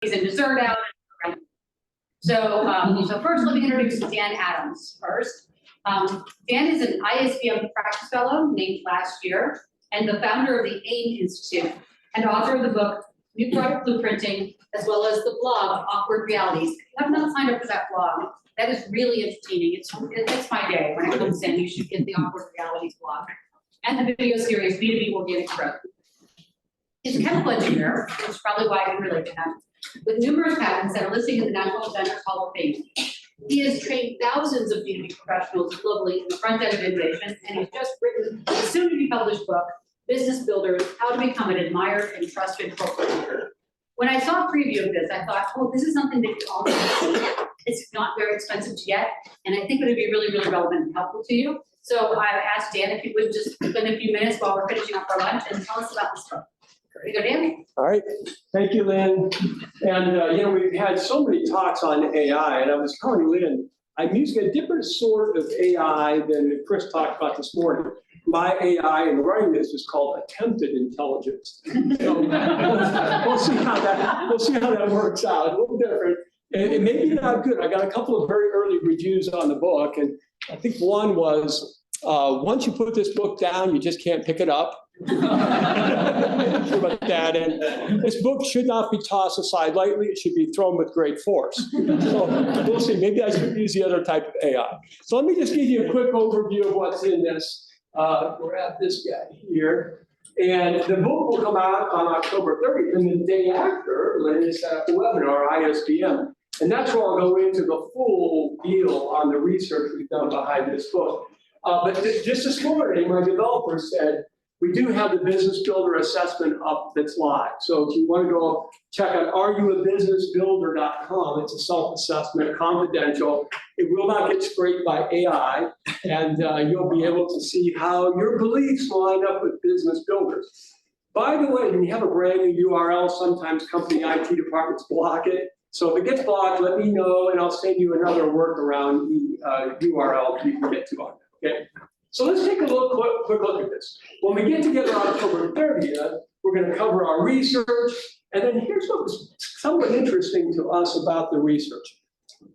and dessert out. So first, let me introduce Dan Adams first. Dan is an ISBM practice fellow named last year and the founder of the AIM Institute and author of the book New Product Blueprinting, as well as the blog Awkward Realities. If you have not signed up for that blog, that is really entertaining. It makes my day when it comes in. You should get the Awkward Realities blog and the video series B2B Organic Growth. He's a chemical engineer, which is probably why I can relate to him, with numerous patents that are listed in the National Inventors Hall of Fame. He has trained thousands of B2B professionals globally in the front end of innovation, and he's just written the soon-to-be published book, Business Builders, How to Become an Admired and Trusted Corporate Leader. When I saw a preview of this, I thought, oh, this is something that you all need to see. It's not very expensive to get, and I think it would be really, really relevant and helpful to you. So I asked Dan if he would just spend a few minutes while we're finishing up our lunch and tell us about this book. Here you go, Dan. All right. Thank you, Lynn. And, we've had so many talks on AI, and I was telling Lynn, I'm using a different sort of AI than Chris talked about this morning. My AI in writing this is called attempted intelligence. So we'll see how that works out. A little different. It may be not good. I got a couple of very early reviews on the book, and I think one was, once you put this book down, you just can't pick it up. About that, and this book should not be tossed aside lightly. It should be thrown with great force. So we'll see. Maybe I should use the other type of AI. So let me just give you a quick overview of what's in this. We're at this guy here, and the book will come out on October 30th, and the day after, Lynn set up a webinar, ISBM, and that's where I'll go into the full deal on the research we've done behind this book. But just this morning, my developer said, we do have the Business Builder assessment up that's live. So if you want to go check out areyouabusinessbuilder.com, it's a self-assessment, confidential. It will not get scraped by AI, and you'll be able to see how your beliefs line up with business builders. By the way, when you have a brand new URL, sometimes company IT departments block it. So if it gets blocked, let me know, and I'll send you another workaround URL you can get to on it, okay? So let's take a quick look at this. When we get together on October 30th, we're going to cover our research. And then here's what was somewhat interesting to us about the research.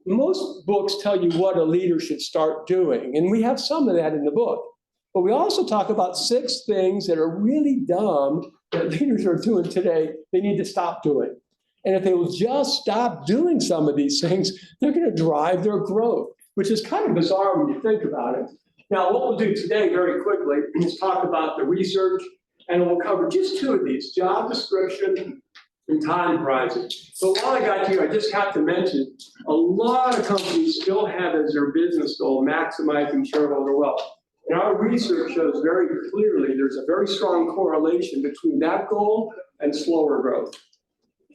Most books tell you what a leader should start doing, and we have some of that in the book. But we also talk about 6 things that are really dumb that leaders are doing today they need to stop doing. And if they will just stop doing some of these things, they're going to drive their growth, which is kind of bizarre when you think about it. Now, what we'll do today very quickly is talk about the research, and we'll cover just 2 of these, job description and time horizon. So while I got you, I just have to mention, a lot of companies still have as their business goal maximizing shareholder wealth. And our research shows very clearly there's a very strong correlation between that goal and slower growth.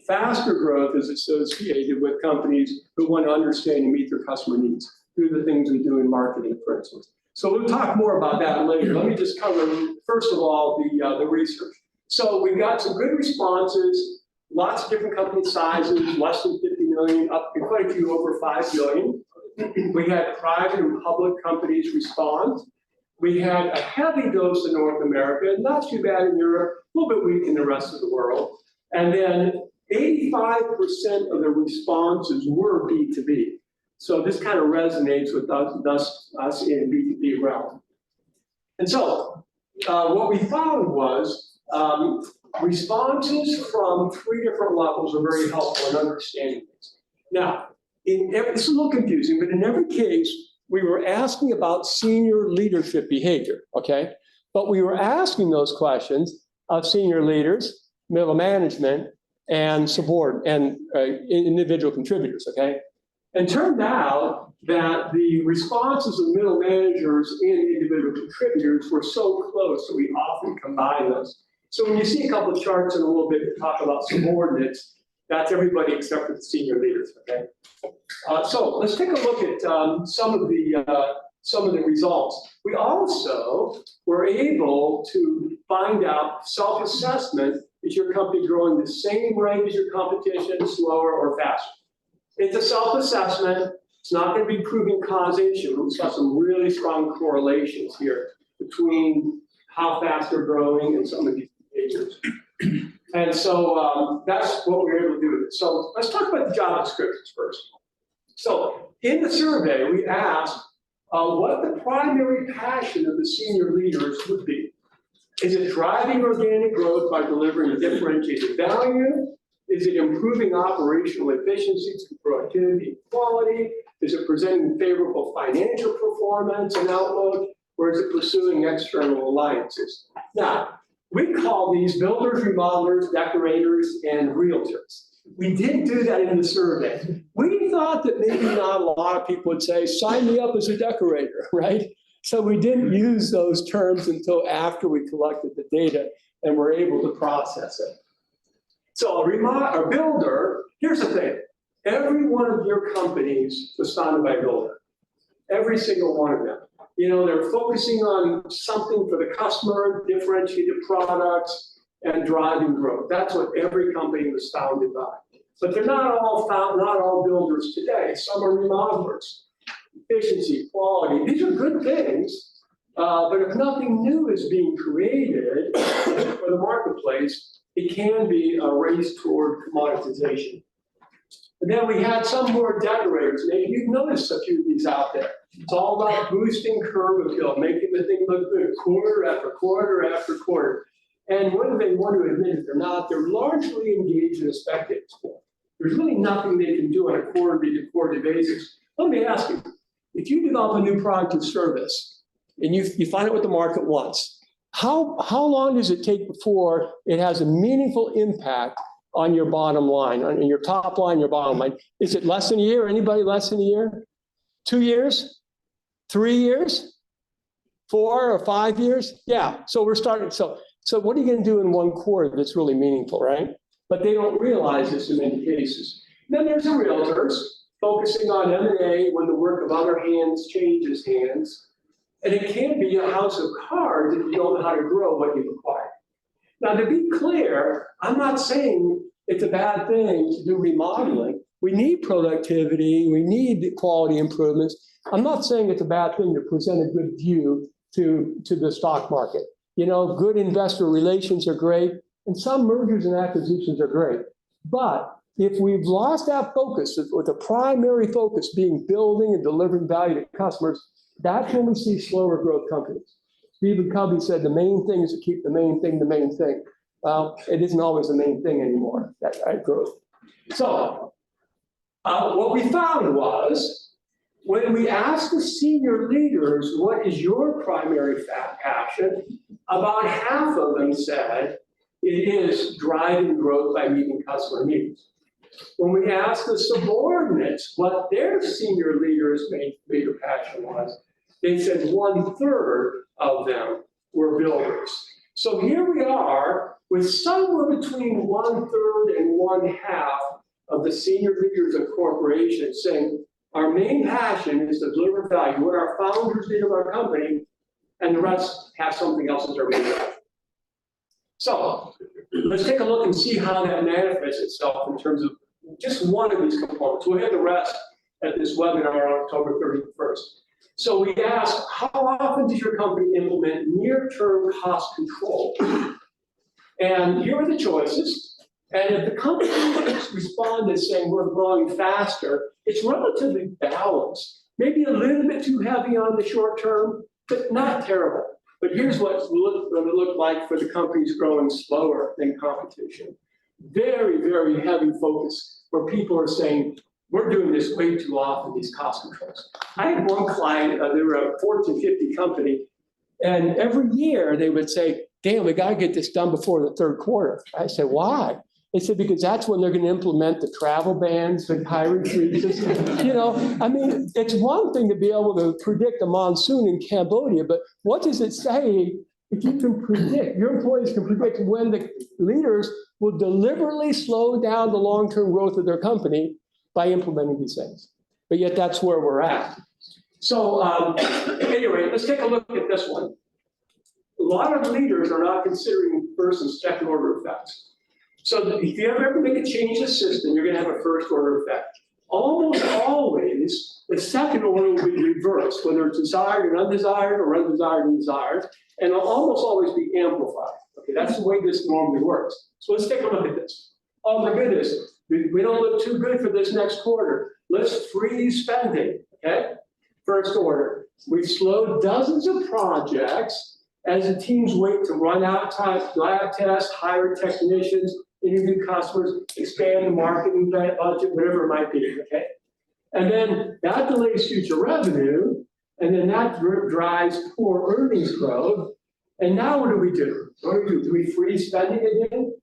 Faster growth is associated with companies who want to understand and meet their customer needs through the things we do in marketing, for instance. So we'll talk more about that later. Let me just cover, first of all, the research. So we've got some good responses, lots of different company sizes, less than 50 million, up to quite a few over 5 billion. We had private and public companies respond. We had a heavy dose in North America, not too bad in Europe, a little bit weak in the rest of the world. And then 85% of the responses were B2B. So this kind of resonates with us in B2B realm. And so what we found was responses from 3 different levels are very helpful in understanding this. Now, this is a little confusing, but in every case, we were asking about senior leadership behavior, okay? But we were asking those questions of senior leaders, middle management, and individual contributors, okay? And turned out that the responses of middle managers and individual contributors were so close that we often combine those. So when you see a couple of charts in a little bit that talk about subordinates, that's everybody except for the senior leaders, okay? So let's take a look at some of the results. We also were able to find out self-assessment. Is your company growing the same rate as your competition, slower or faster? It's a self-assessment. It's not going to be proving causation. We've got some really strong correlations here between how fast they're growing and some of these behaviors. And so that's what we were able to do with it. So let's talk about the job descriptions first. So in the survey, we asked what the primary passion of the senior leaders would be. Is it driving organic growth by delivering differentiated value? Is it improving operational efficiency through productivity and quality? Is it presenting favorable financial performance and outlook? Or is it pursuing external alliances? Now, we call these builders, remodelers, decorators, and realtors. We didn't do that in the survey. We thought that maybe not a lot of people would say, sign me up as a decorator, right? So we didn't use those terms until after we collected the data and were able to process it. So a builder, here's the thing. Every one of your companies was founded by a builder. Every single one of them. You know, they're focusing on something for the customer, differentiated products, and driving growth. That's what every company was founded by. But they're not all builders today. Some are remodelers. Efficiency, quality, these are good things. But if nothing new is being created for the marketplace, it can be a race toward commoditization. And then we had some more decorators. Maybe you've noticed a few of these out there. It's all about boosting curb appeal, making the thing look good quarter after quarter after quarter. And whether they want to admit it or not, they're largely engaged in a spectator sport. There's really nothing they can do on a quarterly to quarterly basis. Let me ask you, if you develop a new product or service and you find out what the market wants, how long does it take before it has a meaningful impact on your bottom line, on your top line, your bottom line? Is it less than a year? Anybody less than a year? 2 years? 3 years? 4 or 5 years? Yeah, so we're starting, so what are you gonna do in 1 quarter that's really meaningful, right? But they don't realize this in many cases. Then there's the realtors focusing on M&A when the work of other hands changes hands. And it can be a house of cards if you don't know how to grow what you've acquired. Now, to be clear, I'm not saying it's a bad thing to do remodeling. We need productivity, we need quality improvements. I'm not saying it's a bad thing to present a good view to the stock market. You know, good investor relations are great, and some mergers and acquisitions are great. But if we've lost that focus, with the primary focus being building and delivering value to customers, that's when we see slower growth companies. Stephen Covey said the main thing is to keep the main thing the main thing. Well, it isn't always the main thing anymore, that growth. So what we found was, when we asked the senior leaders, what is your primary passion? About half of them said it is driving growth by meeting customer needs. When we asked the subordinates what their senior leaders' major passion was, they said 1/3 of them were builders. So here we are with somewhere between 1/3 and 1/2 of the senior leaders of corporations saying our main passion is to deliver value, what our founders did of our company, and the rest have something else as their main passion. So let's take a look and see how that manifests itself in terms of just one of these components. We'll hit the rest at this webinar on October 31st. So we asked, how often does your company implement near-term cost control? And here are the choices. And if the company responded saying we're growing faster, it's relatively balanced. Maybe a little bit too heavy on the short term, but not terrible. But here's what it look like for the companies growing slower than competition. Very, very heavy focus where people are saying, we're doing this way too often, these cost controls. I had one client, they were a Fortune 50 company, and every year they would say, damn, we gotta get this done before the 3rd quarter. I said, why? They said, because that's when they're gonna implement the travel bans, the hiring freezes. You know, I mean, it's one thing to be able to predict a monsoon in Cambodia, but what does it say if you can predict, your employees can predict when the leaders will deliberately slow down the long-term growth of their company by implementing these things? But yet that's where we're at. So anyway, let's take a look at this one. A lot of leaders are not considering first and second order effects. So if you ever make a change in the system, you're gonna have a first order effect. Almost always, the second order will be reversed, whether it's desired and undesired or undesired and desired, and it'll almost always be amplified. Okay, that's the way this normally works. So let's take a look at this. Oh my goodness, we don't look too good for this next quarter. Let's freeze spending, okay? First order, we've slowed dozens of projects as the teams wait to run out time, lab tests, hire technicians, interview customers, expand the marketing budget, whatever it might be, okay? And then that delays future revenue, and then that drives poor earnings growth. And now what do we do? What do? Do we freeze spending again?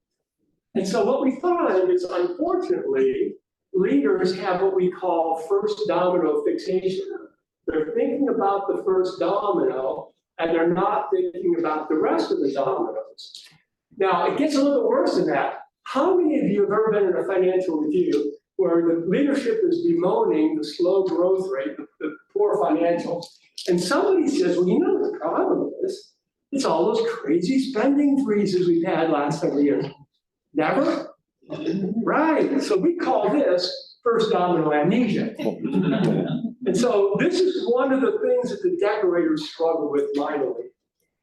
And so what we find is, unfortunately, leaders have what we call first domino fixation. They're thinking about the first domino, and they're not thinking about the rest of the dominoes. Now, it gets a little worse than that. How many of you have ever been in a financial review where the leadership is bemoaning the slow growth rate, the poor financials, and somebody says, well, you know the problem is, it's all those crazy spending freezes we've had last several years. Never? Right, so we call this first domino amnesia. And so this is one of the things that the decorators struggle with mightily.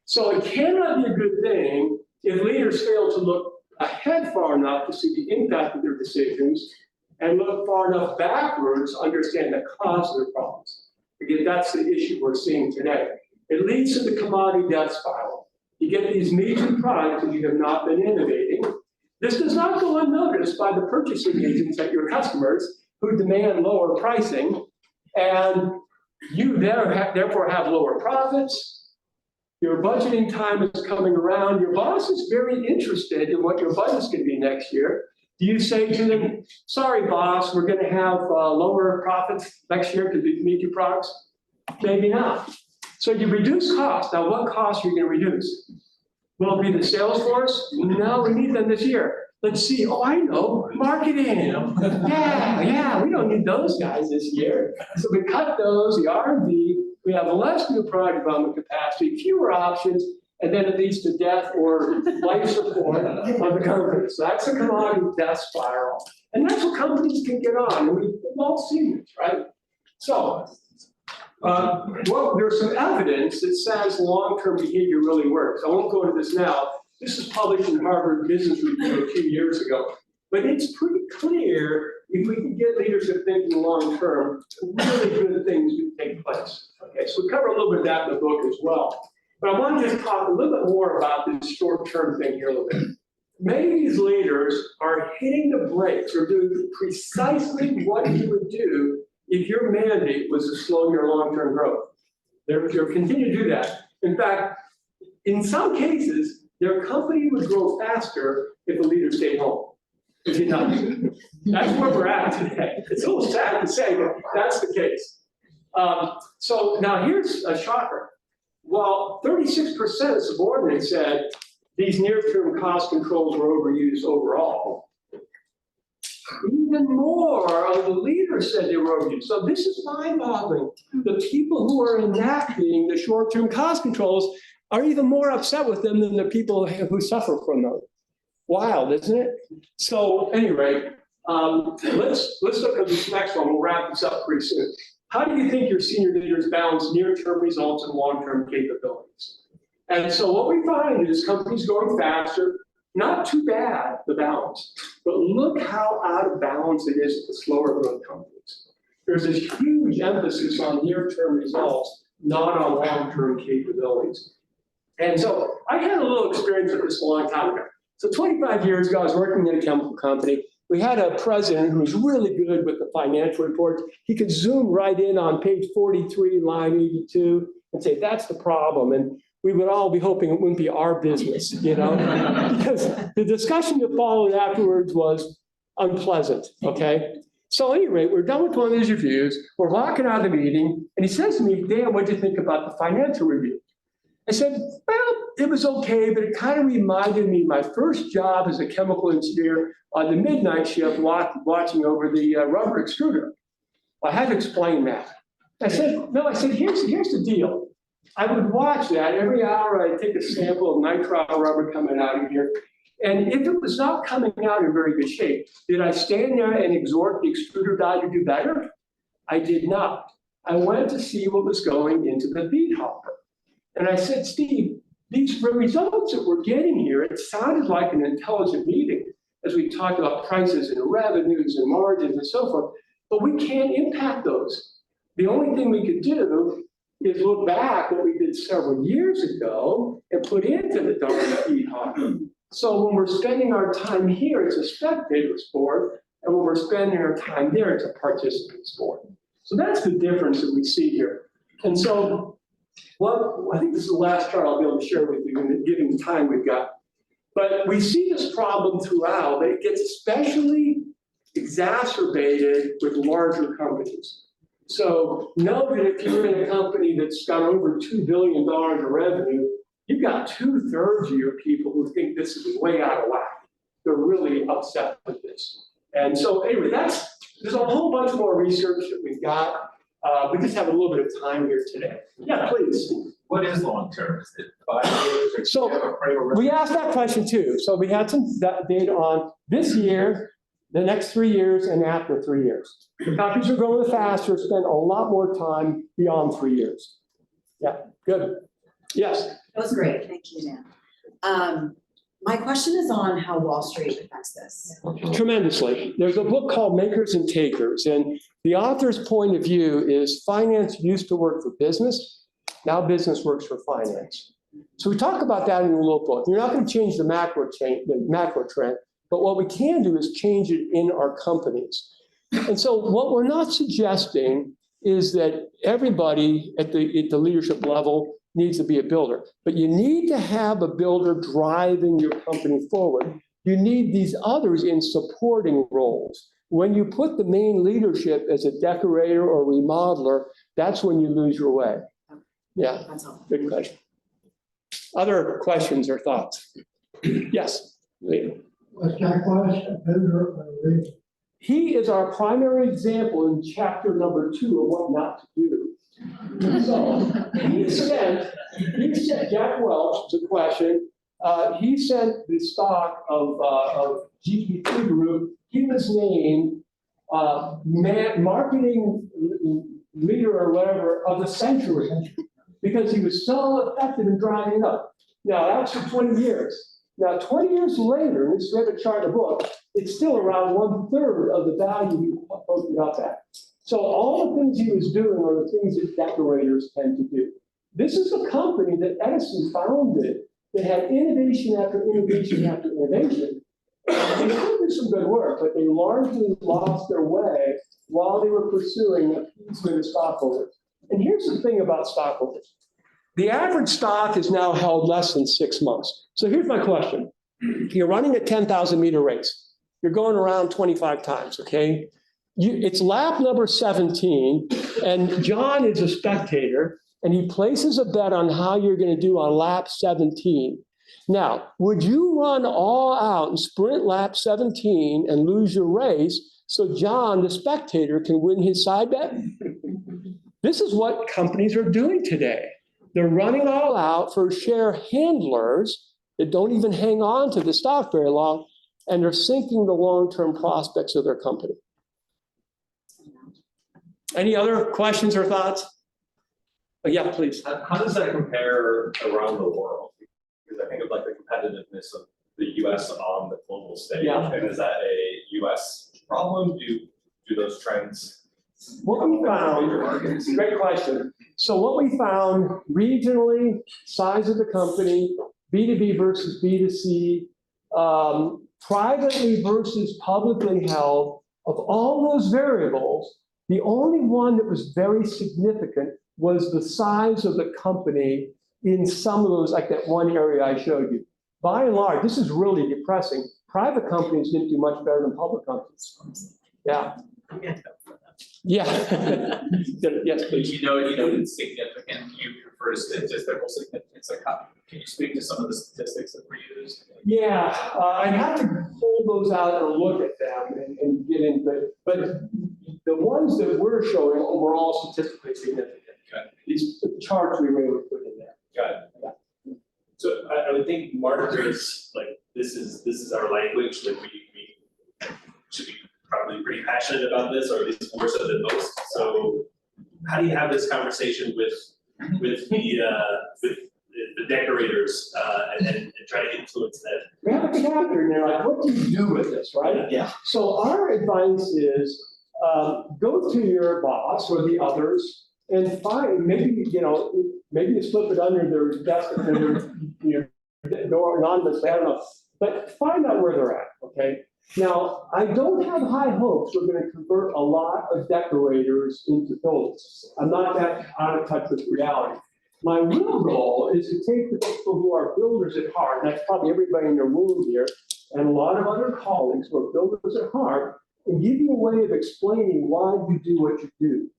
So it cannot be a good thing if leaders fail to look ahead far enough to see the impact of their decisions and look far enough backwards to understand the cause of their problems. Again, that's the issue we're seeing today. It leads to the commodity death spiral. You get these major products and you have not been innovating. This does not go unnoticed by the purchasing agents at your customers who demand lower pricing, and you therefore have lower profits. Your budgeting time is coming around. Your boss is very interested in what your budget's going to be next year. Do you say to them, sorry, boss, we're going to have lower profits next year because we need your products? Maybe not. So you reduce costs. Now, what costs are you going to reduce? Will it be the sales force? No, we need them this year. Let's see. Oh, I know. Marketing. Yeah, we don't need those guys this year. So we cut those, the R&D. We have less new product development capacity, fewer options, and then it leads to death or life support of the company. So that's a commodity death spiral. And that's what companies can get on. And we've all seen this, right? So, well, there's some evidence that says long-term behavior really works. I won't go into this now. This was published in Harvard Business Review a few years ago. But it's pretty clear if we can get leadership thinking long-term, really good things do take place. Okay, so we cover a little bit of that in the book as well. But I want to just talk a little bit more about this short-term thing here a little bit. Many of these leaders are hitting the brakes or doing precisely what you would do if your mandate was to slow your long-term growth. They'll continue to do that. In fact, in some cases, their company would grow faster if the leader stayed home. If you know. That's where we're at today. It's a little sad to say, but that's the case. So now here's a shocker. While 36% of subordinates said these near-term cost controls were overused overall, even more of the leaders said they were overused. So this is mind-boggling. The people who are enacting the short-term cost controls are even more upset with them than the people who suffer from them. Wild, isn't it? So anyway, let's look at this next one. We'll wrap this up pretty soon. How do you think your senior leaders balance near-term results and long-term capabilities? And so what we find is companies going faster, not too bad, the balance, but look how out of balance it is with the slower growth companies. There's this huge emphasis on near-term results, not on long-term capabilities. And so I had a little experience with this a long time ago. So 25 years ago, I was working in a chemical company. We had a president who was really good with the financial reports. He could zoom right in on page 43, line 82, and say, that's the problem. And we would all be hoping it wouldn't be our business, you know? Because the discussion that followed afterwards was unpleasant, okay? So at any rate, we're done with one of these reviews. We're walking out of the meeting, and he says to me, Dan, what do you think about the financial review? I said, well, it was okay, but it kind of reminded me of my first job as a chemical engineer on the midnight shift watching over the rubber extruder. I had to explain that. I said, here's the deal. I would watch that every hour. I'd take a sample of nitrile rubber coming out of here. And if it was not coming out in very good shape, did I stand there and exhort the extruder guy to do better? I did not. I went to see what was going into the bead hopper. And I said, Steve, these results that we're getting here, it sounded like an intelligent meeting as we talked about prices and revenues and margins and so forth, but we can't impact those. The only thing we could do is look back what we did several years ago and put into the EHOC. So when we're spending our time here, it's a spectator sport, and when we're spending our time there, it's a participant sport. So that's the difference that we see here. And so, well, I think this is the last chart I'll be able to share with you, given the time we've got. But we see this problem throughout, but it gets especially exacerbated with larger companies. So know that if you're in a company that's got over $2 billion of revenue, you've got 2/3 of your people who think this is way out of whack. They're really upset with this. And so anyway, there's a whole bunch more research that we've got. We just have a little bit of time here today. Yeah, please. What is long-term? Is it 5 years? Or So do you have a frame of we reference? asked that question too. So we had some data on this year, the next 3 years, and after 3 years. The companies are growing faster, spend a lot more time beyond 3 years. Yeah, good. Yes. That was great, thank you, Dan. My question is on how Wall Street affects this. Tremendously. There's a book called Makers and Takers, and the author's point of view is finance used to work for business, now business works for finance. So we talk about that in the little book. You're not going to change the macro trend, but what we can do is change it in our companies. And so what we're not suggesting is that everybody at the leadership level needs to be a builder, but you need to have a builder driving your company forward. You need these others in supporting roles. When you put the main leadership as a decorator or remodeler, that's when you lose your way. Yeah, That's all. good question. Other questions or thoughts? Yes, Lee. Was that question, builder or leader? He is our primary example in chapter number 2 of what not to do. So he sent Jack Welch the question. He sent the stock of GPT Group. He was named marketing leader or whatever of the century because he was so effective in driving it up. Now that's for 20 years. Now 20 years later, and we have a chart in the book, it's still around 1/3 of the value he posted up at. So all the things he was doing are the things that decorators tend to do. This is a company that Edison founded that had innovation after innovation after innovation. They did do some good work, but they largely lost their way while they were pursuing appeasement of stockholders. And here's the thing about stockholders. The average stock is now held less than 6 months. So here's my question. You're running a 10,000 meter race. You're going around 25 times, okay? It's lap number 17, and John is a spectator, and he places a bet on how you're going to do on lap 17. Now, would you run all out and sprint lap 17 and lose your race so John, the spectator, can win his side bet? This is what companies are doing today. They're running all out for share handlers that don't even hang on to the stock very long, and they're sinking the long-term prospects of their company. Any other questions or thoughts? Oh, yeah, please. How does that compare around the world? Because I think of like the competitiveness of the US on the global stage. Yeah. And is that a US problem? Do those trends? What we found, great question. So what we found regionally, size of the company, B2B versus B2C, privately versus publicly held, of all those variables, the only one that was very significant was the size of the company in some of those, like that one area I showed you. By and large, this is really depressing. Private companies didn't do much better than public companies. Yeah. Yeah. Yes, please. You know it's significant, you refer to statistical significance, like how, can you speak to some of the statistics that were used? Yeah, I'd have to pull those out and look at them and get into it. But the ones that we're showing were all statistically significant. Okay. These charts we were able to put in there. Got it. So I would think marketers, like, this is our language, like we should be probably pretty passionate about this, or at least more so than most. So how do you have this conversation with the the decorators, and try to influence that. We have a chapter in there, like, what do you do with this, right? Yeah. So our advice is, go to your boss or the others and find, maybe, maybe you slip it under their desk and their door anonymously, I don't know. But find out where they're at, okay? Now, I don't have high hopes we're gonna convert a lot of decorators into builders. I'm not that out of touch with reality. My real goal is to take the people who are builders at heart, and that's probably everybody in the room here, and a lot of other colleagues who are builders at heart, and give you a way of explaining why you do what you do.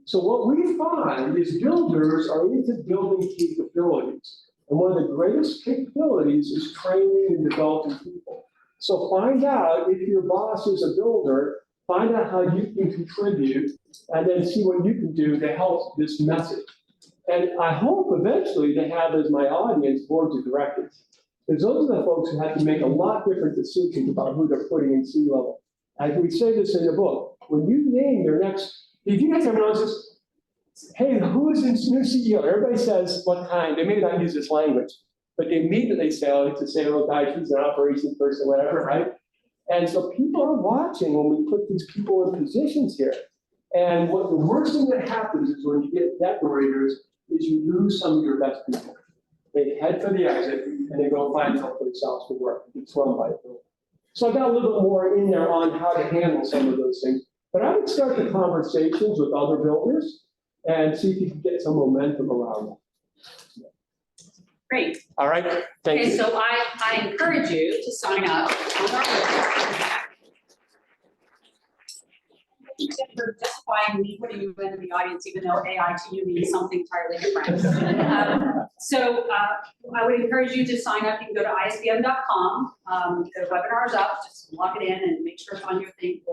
So what we find is builders are into building capabilities. And one of the greatest capabilities is training and developing people. So find out if your boss is a builder, find out how you can contribute, and then see what you can do to help this message. And I hope eventually to have as my audience boards of directors. Because those are the folks who have to make a lot different decisions about who they're putting in C-level. As we say this in the book, when you name your next, if you get someone else says, hey, who is this new CEO? Everybody says what kind, they may not use this language, but they immediately say, oh, it's a sales guy, she's an operations person, whatever, right? And so people are watching when we put these people in positions here. And what the worst thing that happens is when you get decorators is you lose some of your best people. They head for the exit and they go find someplace else to work. It's run by a builder. So I got a little bit more in there on how to handle some of those things. But I would start the conversations with other builders and see if you can get some momentum around them. Great. All right, thank Okay, you. so I encourage you to sign up on our list. You're justifying me putting you into the audience, even though AI to you means something entirely different. So I would encourage you to sign up. You can go to isbm.com. The webinar is up. Just log it in and make sure it's on your thing for